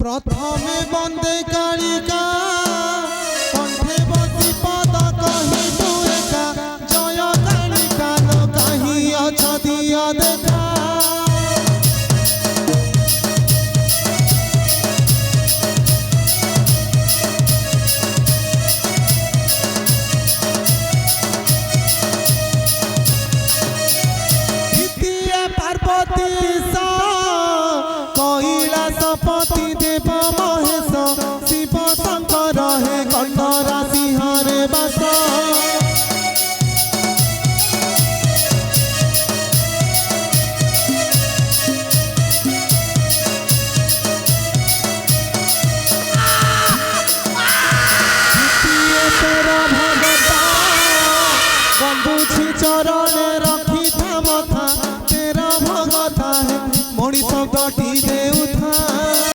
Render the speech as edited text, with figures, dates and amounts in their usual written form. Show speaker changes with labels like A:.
A: प्रथमे वंदे कालिका कंठे बसी पद कही तू एका जय कालिका लो कहीं अछ दिया देखा कैलासपति देव महेश शिव शंकर हे कठोरा सिंहरे बास बंधुछि चरण रखी था मथा तेरा भगता है मणि शब्द